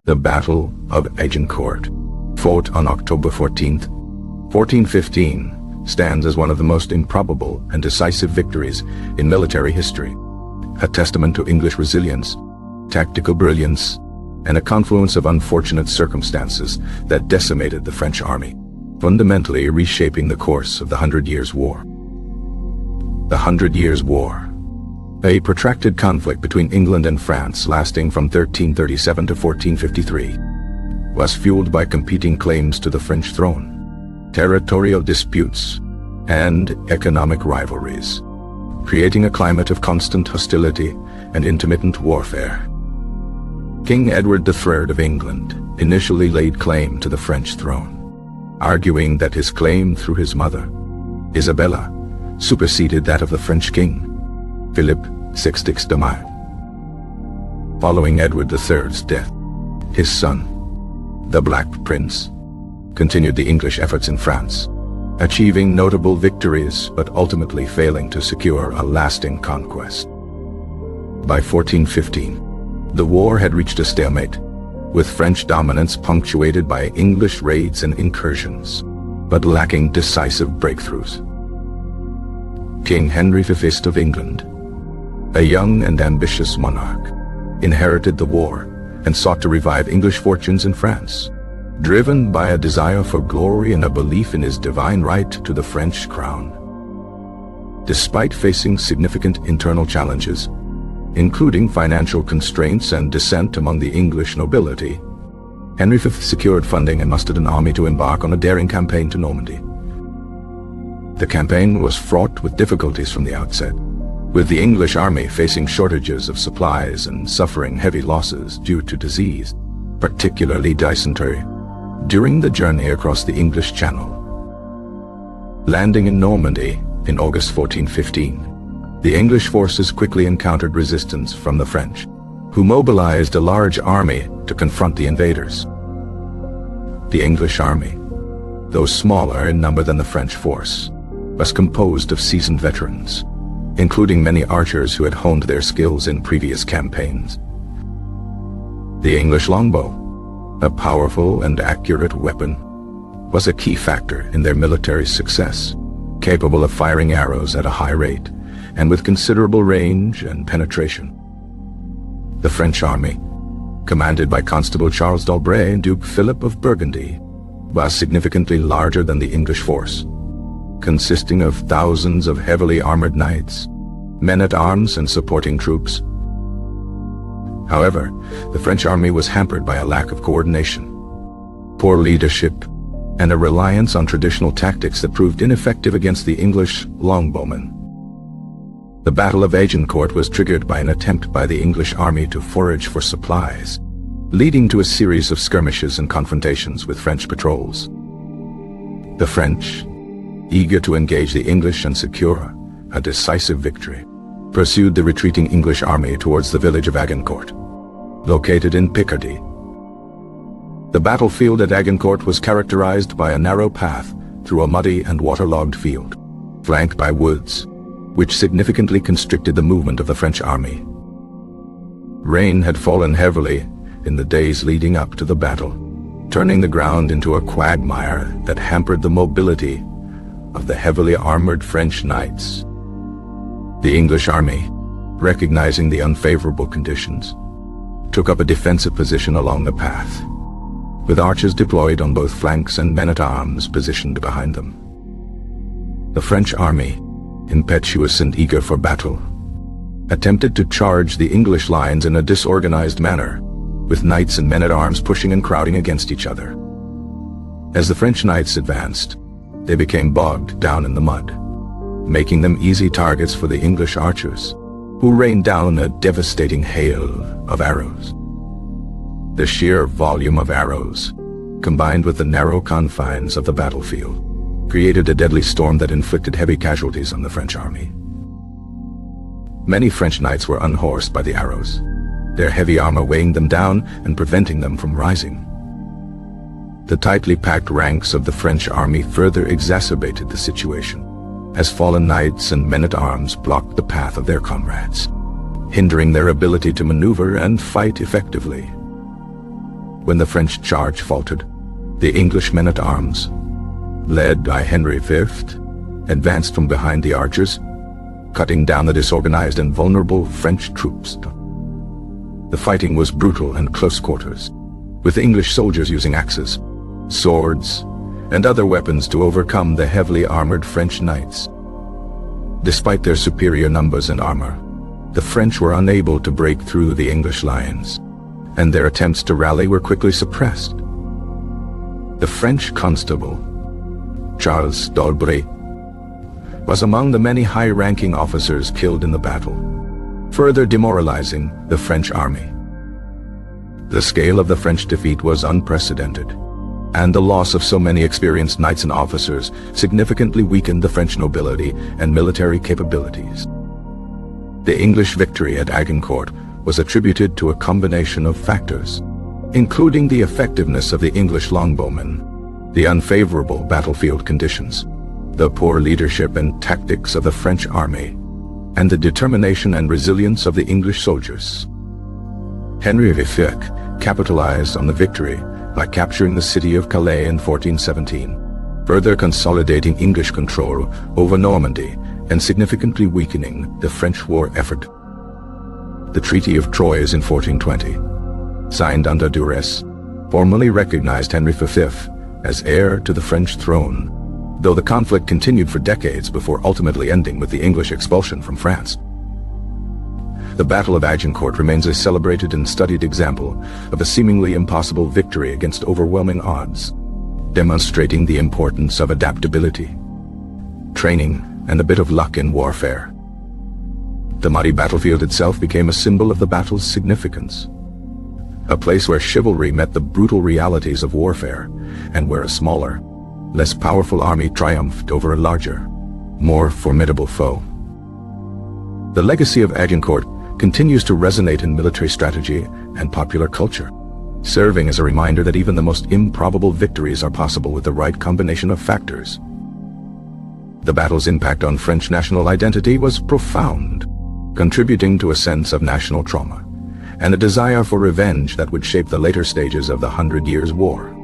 The Battle of Agincourt, fought on October 14, 1415, stands as one of the most improbable and decisive victories in military history, a testament to English resilience, tactical brilliance, and a confluence of unfortunate circumstances that decimated the French army, fundamentally reshaping the course of the 100 Years' War. The 100 Years' War, a protracted conflict between England and France lasting from 1337 to 1453, was fueled by competing claims to the French throne, territorial disputes, and economic rivalries, creating a climate of constant hostility and intermittent warfare. King Edward III of England initially laid claim to the French throne, arguing that his claim through his mother, Isabella, superseded that of the French king, Philip Sixtix de Maille. Following Edward III's death, his son, the Black Prince, continued the English efforts in France, achieving notable victories but ultimately failing to secure a lasting conquest. By 1415, the war had reached a stalemate, with French dominance punctuated by English raids and incursions, but lacking decisive breakthroughs. King Henry V of England, a young and ambitious monarch, inherited the war and sought to revive English fortunes in France, driven by a desire for glory and a belief in his divine right to the French crown. Despite facing significant internal challenges, including financial constraints and dissent among the English nobility, Henry V secured funding and mustered an army to embark on a daring campaign to Normandy. The campaign was fraught with difficulties from the outset, with the English army facing shortages of supplies and suffering heavy losses due to disease, particularly dysentery, during the journey across the English Channel. Landing in Normandy in August 1415, the English forces quickly encountered resistance from the French, who mobilized a large army to confront the invaders. The English army, though smaller in number than the French force, was composed of seasoned veterans, including many archers who had honed their skills in previous campaigns. The English longbow, a powerful and accurate weapon, was a key factor in their military success, capable of firing arrows at a high rate and with considerable range and penetration. The French army, commanded by Constable Charles d'Albret and Duke Philip of Burgundy, was significantly larger than the English force, consisting of thousands of heavily armored knights, men-at-arms and supporting troops. However, the French army was hampered by a lack of coordination, poor leadership, and a reliance on traditional tactics that proved ineffective against the English longbowmen. The Battle of Agincourt was triggered by an attempt by the English army to forage for supplies, leading to a series of skirmishes and confrontations with French patrols. The French, eager to engage the English and secure a decisive victory, pursued the retreating English army towards the village of Agincourt, located in Picardy. The battlefield at Agincourt was characterized by a narrow path through a muddy and waterlogged field, flanked by woods, which significantly constricted the movement of the French army. Rain had fallen heavily in the days leading up to the battle, turning the ground into a quagmire that hampered the mobility of the heavily armored French knights. The English army, recognizing the unfavorable conditions, took up a defensive position along the path, with archers deployed on both flanks and men-at-arms positioned behind them. The French army, impetuous and eager for battle, attempted to charge the English lines in a disorganized manner, with knights and men-at-arms pushing and crowding against each other. As the French knights advanced, they became bogged down in the mud, making them easy targets for the English archers, who rained down a devastating hail of arrows. The sheer volume of arrows, combined with the narrow confines of the battlefield, created a deadly storm that inflicted heavy casualties on the French army. Many French knights were unhorsed by the arrows, their heavy armor weighing them down and preventing them from rising. The tightly packed ranks of the French army further exacerbated the situation, as fallen knights and men-at-arms blocked the path of their comrades, hindering their ability to maneuver and fight effectively. When the French charge faltered, the English men-at-arms, led by Henry V, advanced from behind the archers, cutting down the disorganized and vulnerable French troops. The fighting was brutal and close quarters, with English soldiers using axes, swords, and other weapons to overcome the heavily armored French knights. Despite their superior numbers and armor, the French were unable to break through the English lines, and their attempts to rally were quickly suppressed. The French constable, Charles d'Aubray, was among the many high-ranking officers killed in the battle, further demoralizing the French army. The scale of the French defeat was unprecedented, and the loss of so many experienced knights and officers significantly weakened the French nobility and military capabilities. The English victory at Agincourt was attributed to a combination of factors, including the effectiveness of the English longbowmen, the unfavorable battlefield conditions, the poor leadership and tactics of the French army, and the determination and resilience of the English soldiers. Henry V capitalized on the victory by capturing the city of Calais in 1417, further consolidating English control over Normandy and significantly weakening the French war effort. The Treaty of Troyes in 1420, signed under duress, formally recognized Henry V as heir to the French throne, though the conflict continued for decades before ultimately ending with the English expulsion from France. The Battle of Agincourt remains a celebrated and studied example of a seemingly impossible victory against overwhelming odds, demonstrating the importance of adaptability, training, and a bit of luck in warfare. The muddy battlefield itself became a symbol of the battle's significance, a place where chivalry met the brutal realities of warfare, and where a smaller, less powerful army triumphed over a larger, more formidable foe. The legacy of Agincourt continues to resonate in military strategy and popular culture, serving as a reminder that even the most improbable victories are possible with the right combination of factors. The battle's impact on French national identity was profound, contributing to a sense of national trauma and a desire for revenge that would shape the later stages of the 100 Years' War.